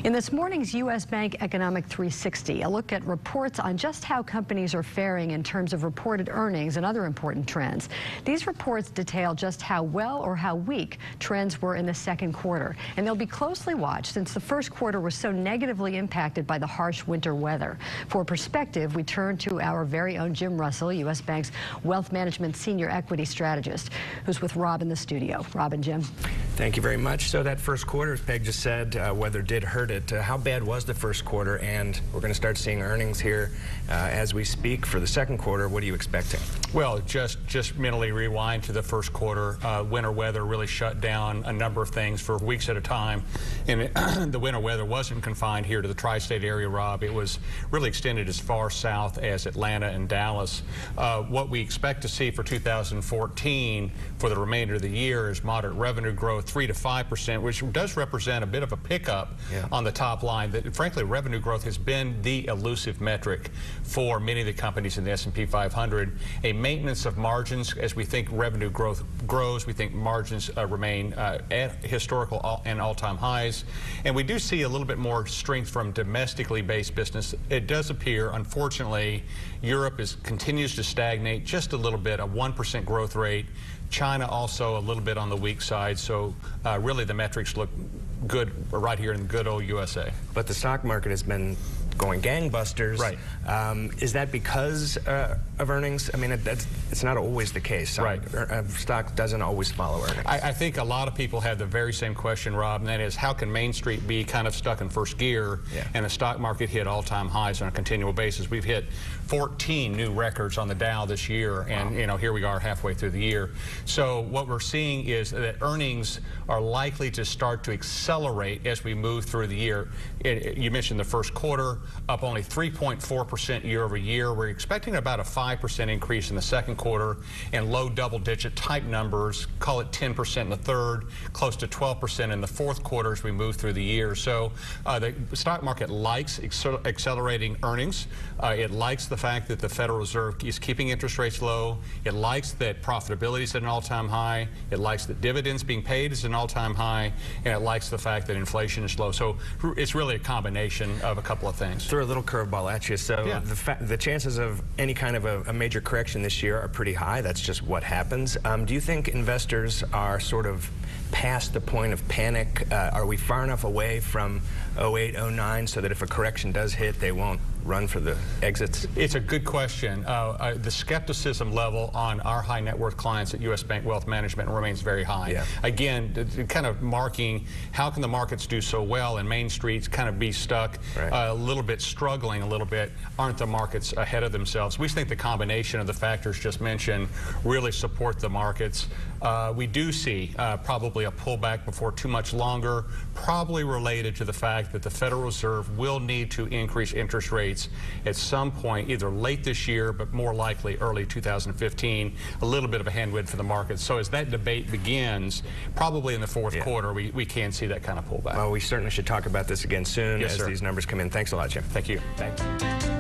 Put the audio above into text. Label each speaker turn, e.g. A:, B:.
A: In this morning's U.S. Bank Economic 360, a look at reports on just how companies are faring in terms of reported earnings and other important trends. These reports detail just how well or how weak trends were in the second quarter, and they'll be closely watched since the first quarter was so negatively impacted by the harsh winter weather. For perspective, we turn to our very own Jim Russell, U.S. Bank's Wealth Management Senior Equity Strategist, who's with Rob in the studio. Rob and Jim.
B: Thank you very much. So that first quarter, as Peg just said, weather did hurt it. How bad was the first quarter? And we're going to start seeing earnings here as we speak for the second quarter. What are you expecting?
C: Well, just mentally rewind to the first quarter. Winter weather really shut down a number of things for weeks at a time. And the winter weather wasn't confined here to the tri-state area, Rob. It was really extended as far south as Atlanta and Dallas. What we expect to see for 2014 for the remainder of the year is moderate revenue growth, 3 to 5%, which does represent a bit of a pickup on the top line. That, frankly, revenue growth has been the elusive metric for many of the companies in the S&P 500. A maintenance of margins, as we think revenue growth grows, we think margins remain at historical and all-time highs. And we do see a little bit more strength from domestically based business. It does appear, unfortunately, Europe continues to stagnate just a little bit, a 1% growth rate. China also a little bit on the weak side, so really the metrics look good right here in good old USA.
B: But the stock market has been going gangbusters.
C: Right.
B: Is that because of earnings? I mean, it's not always the case.
C: Right.
B: Stock doesn't always follow earnings.
C: I think a lot of people have the very same question, Rob, and that is, how can Main Street be kind of stuck in first gear and the stock market hit all-time highs on a continual basis? We've hit 14 new records on the Dow this year, and you know, here we are halfway through the year. So what we're seeing is that earnings are likely to start to accelerate as we move through the year. You mentioned the first quarter, up only 3.4% year over year. We're expecting about a 5% increase in the second quarter and low double-digit type numbers, call it 10% in the third, close to 12% in the fourth quarter as we move through the year. So the stock market likes accelerating earnings. It likes the fact that the Federal Reserve is keeping interest rates low. It likes that profitability is at an all-time high. It likes that dividends being paid is an all-time high. And it likes the fact that inflation is low. So it's really a combination of a couple of things.
B: Throw a little curveball at you. So the chances of any kind of a major correction this year are pretty high. That's just what happens. Do you think investors are sort of past the point of panic? Are we far enough away from 08, 09 so that if a correction does hit, they won't run for the exits?
C: It's a good question. The skepticism level on our high net worth clients at U.S. Bank Wealth Management remains very high. Again, kind of marking how can the markets do so well and Main Street's kind of be stuck a little bit, struggling a little bit. Aren't the markets ahead of themselves? We think the combination of the factors just mentioned really support the markets. We do see probably a pullback before too much longer, probably related to the fact that the Federal Reserve will need to increase interest rates at some point, either late this year, but more likely early 2015, a little bit of a headwind for the market. So as that debate begins, probably in the fourth quarter, we can see that kind of pullback.
B: Well, we certainly should talk about this again soon as these numbers come in. Thanks a lot, Jim.
C: Thank you.
B: Thanks.